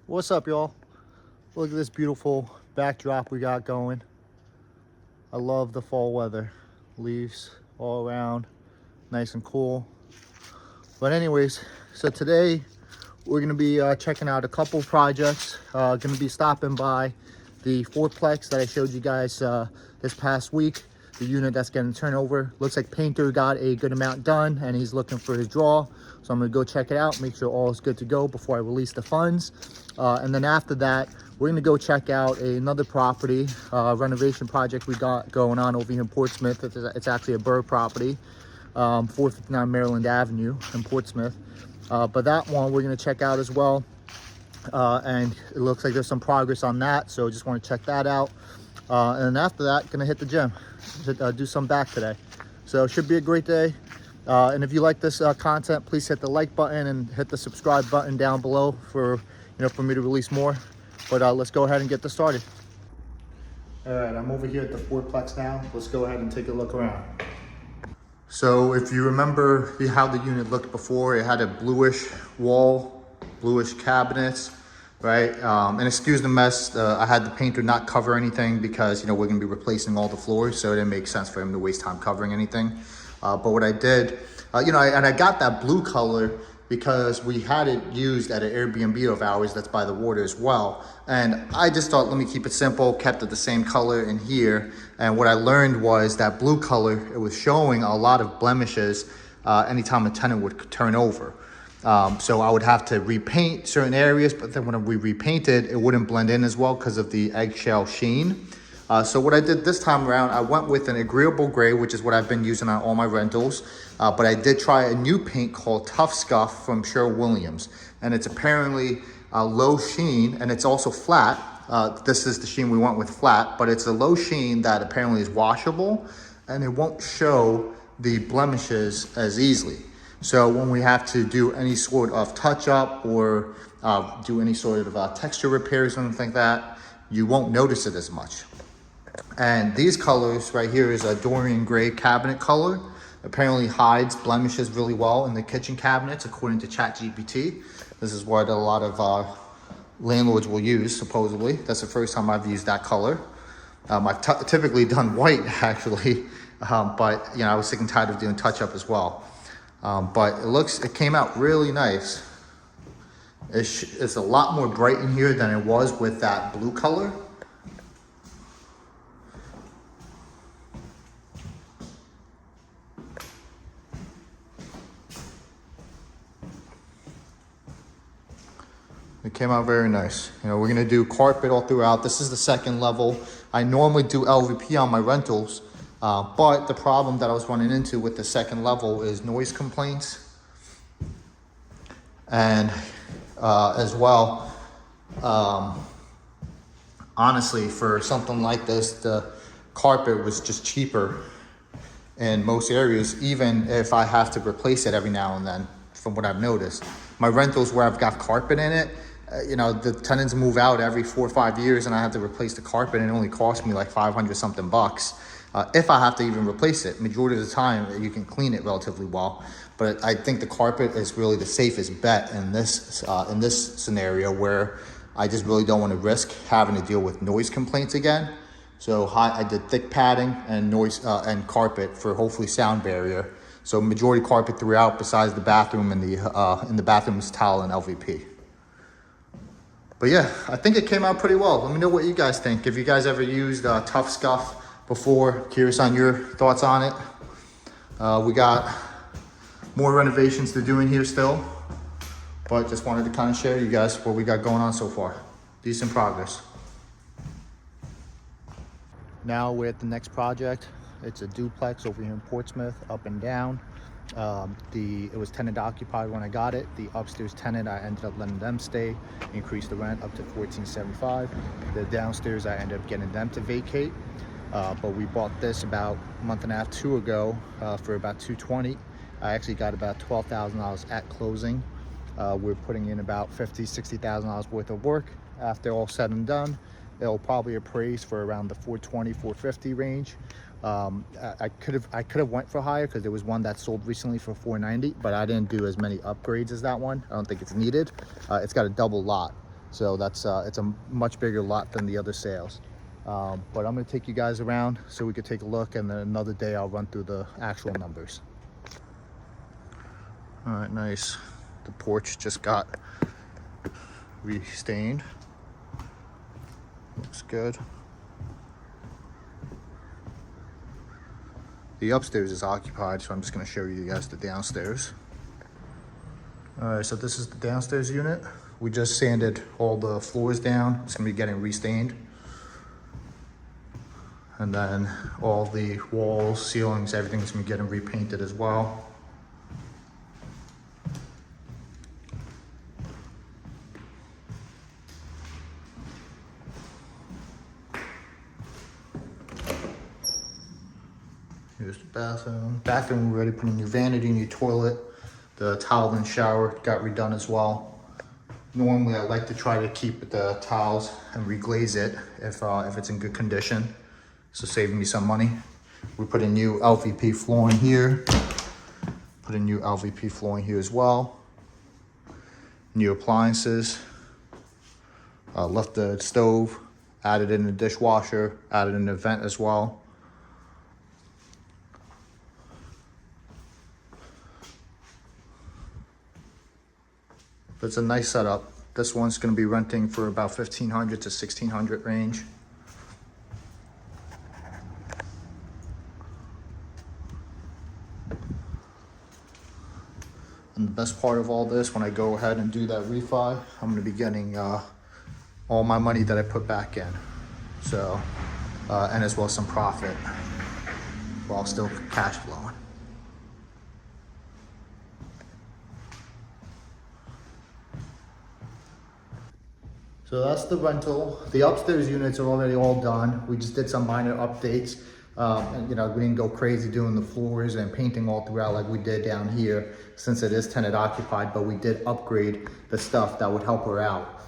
What's up, y'all? Look at this beautiful backdrop we got going. I love the fall weather. Leaves all around, nice and cool. But anyways, so today we're gonna be checking out a couple projects. Gonna be stopping by the fourplex that I showed you guys this past week. The unit that's getting turned over. Looks like painter got a good amount done and he's looking for his draw. So I'm gonna go check it out, make sure all is good to go before I release the funds. And then after that, we're gonna go check out another property, renovation project we got going on over here in Portsmouth. It's actually a BRRRR property, 459 Maryland Avenue in Portsmouth. But that one we're gonna check out as well. And it looks like there's some progress on that. So just wanna check that out. And then after that, gonna hit the gym, do some back today. So it should be a great day. And if you like this content, please hit the like button and hit the subscribe button down below for me to release more. But let's go ahead and get this started. All right, I'm over here at the fourplex now. Let's go ahead and take a look around. So if you remember how the unit looked before, it had a bluish wall, bluish cabinets, right? And excuse the mess, I had the painter not cover anything because, we're gonna be replacing all the floors, so it didn't make sense for him to waste time covering anything. But what I did, and I got that blue color because we had it used at an Airbnb of ours that's by the water as well. And I just thought, let me keep it simple, kept it the same color in here. And what I learned was that blue color, it was showing a lot of blemishes anytime a tenant would turn over. So I would have to repaint certain areas, but then when we repainted, it wouldn't blend in as well because of the eggshell sheen. So what I did this time around, I went with an agreeable gray, which is what I've been using on all my rentals. But I did try a new paint called Tough Scuff from Sherwin-Williams. And it's apparently low sheen, and it's also flat. This is the sheen we went with, flat, but it's a low sheen that apparently is washable, and it won't show the blemishes as easily. So when we have to do any sort of touch up or do any sort of texture repairs or anything like that, you won't notice it as much. And these colors right here is a Dorian gray cabinet color. Apparently hides blemishes really well in the kitchen cabinets, according to ChatGPT. This is what a lot of landlords will use, supposedly. That's the first time I've used that color. I've typically done white, actually, but I was sick and tired of doing touch-up as well. But it came out really nice. It's a lot more bright in here than it was with that blue color. It came out very nice. We're gonna do carpet all throughout. This is the second level. I normally do LVP on my rentals, but the problem that I was running into with the second level is noise complaints. And as well, honestly, for something like this, the carpet was just cheaper in most areas, even if I have to replace it every now and then, from what I've noticed. My rentals where I've got carpet in it, the tenants move out every 4 or 5 years and I have to replace the carpet, and it only costs me like 500 something bucks. If I have to even replace it, majority of the time you can clean it relatively well. But I think the carpet is really the safest bet in this scenario, where I just really don't want to risk having to deal with noise complaints again. So I did thick padding and noise and carpet for hopefully sound barrier. So majority carpet throughout, besides the bathroom and in the bathroom's towel and LVP. But yeah, I think it came out pretty well. Let me know what you guys think. If you guys ever used Tough Scuff before, curious on your thoughts on it. We got more renovations to do in here still, but just wanted to kind of share you guys what we got going on so far. Decent progress. Now we're at the next project. It's a duplex over here in Portsmouth, up and down. It was tenant occupied when I got it. The upstairs tenant, I ended up letting them stay, increased the rent up to $14.75. The downstairs, I ended up getting them to vacate. But we bought this about a month and a half, 2 ago, for about $220. I actually got about $12,000 at closing. We're putting in about $50,000, $60,000 worth of work. After all said and done, it'll probably appraise for around the $420, $450 range. I could have went for higher because there was one that sold recently for $490, but I didn't do as many upgrades as that one. I don't think it's needed. It's got a double lot, So that's it's a much bigger lot than the other sales. But I'm gonna take you guys around so we could take a look, and then another day I'll run through the actual numbers. All right, nice. The porch just got restained. Looks good. The upstairs is occupied, so I'm just gonna show you guys the downstairs. All right, so this is the downstairs unit. We just sanded all the floors down. It's gonna be getting restained. And then all the walls, ceilings, everything's gonna be getting repainted as well. Here's the bathroom. Bathroom, we already put in your vanity, new toilet. The tile and shower got redone as well. Normally, I like to try to keep the tiles and reglaze it if it's in good condition. So saving me some money. We put in new LVP flooring here. Put in new LVP flooring here as well. New appliances. Left the stove, added in the dishwasher, added in the vent as well. It's a nice setup. This one's gonna be renting for about 1,500 to 1,600 range. And the best part of all this, when I go ahead and do that refi, I'm gonna be getting all my money that I put back in. So, and as well as some profit while still cash flowing. So that's the rental. The upstairs units are already all done. We just did some minor updates. And, you know, we didn't go crazy doing the floors and painting all throughout like we did down here, since it is tenant occupied, but we did upgrade the stuff that would help her out.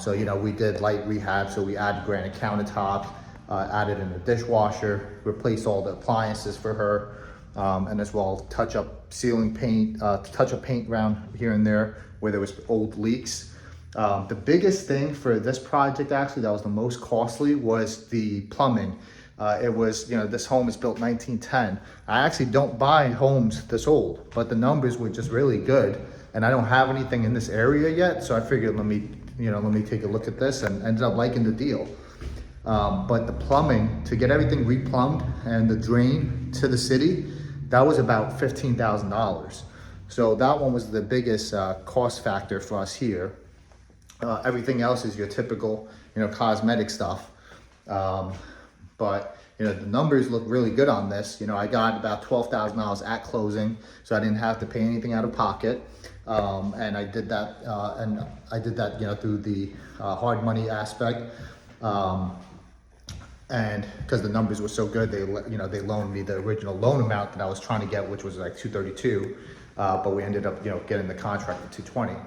So, you know, we did light rehab. So we added granite countertops, added in a dishwasher, replaced all the appliances for her, and as well touch up ceiling paint, touch up paint around here and there where there was old leaks. The biggest thing for this project, actually, that was the most costly, was the plumbing. It was, you know, this home is built 1910. I actually don't buy homes this old, but the numbers were just really good. And I don't have anything in this area yet. So I figured, let me take a look at this, and ended up liking the deal. But the plumbing, to get everything replumbed and the drain to the city, that was about $15,000. So that one was the biggest cost factor for us here. Everything else is your typical, you know, cosmetic stuff. But, you know, the numbers look really good on this. You know, I got about $12,000 at closing, so I didn't have to pay anything out of pocket. And I did that, you know, through the hard money aspect. And because the numbers were so good, they loaned me the original loan amount that I was trying to get, which was like $232. But we ended up, you know, getting the contract for $220.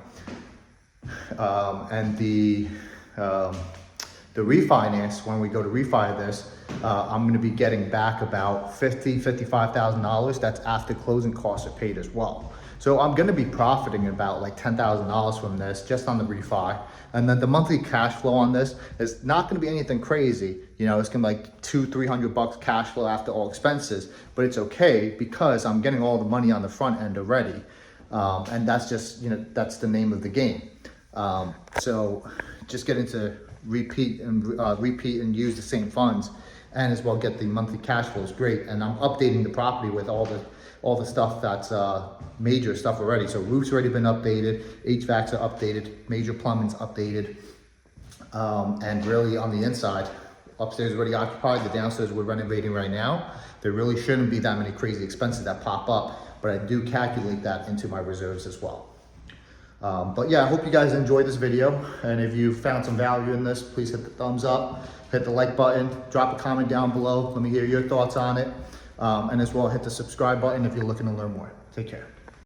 And the refinance, when we go to refi this, I'm going to be getting back about $55,000. That's after closing costs are paid as well. So I'm going to be profiting about like $10,000 from this just on the refi. And then the monthly cash flow on this is not going to be anything crazy. You know, it's going to be like $200-300 cash flow after all expenses, but it's okay because I'm getting all the money on the front end already. And that's just, you know, that's the name of the game. So just getting to repeat and use the same funds, and as well get the monthly cash flow is great. And I'm updating the property with all the stuff that's major stuff already. So roof's already been updated, HVACs are updated, major plumbing's updated, and really on the inside, upstairs is already occupied, the downstairs we're renovating right now. There really shouldn't be that many crazy expenses that pop up, but I do calculate that into my reserves as well. But yeah, I hope you guys enjoyed this video, and if you found some value in this, please hit the thumbs up, hit the like button, drop a comment down below, let me hear your thoughts on it, and as well hit the subscribe button if you're looking to learn more. Take care.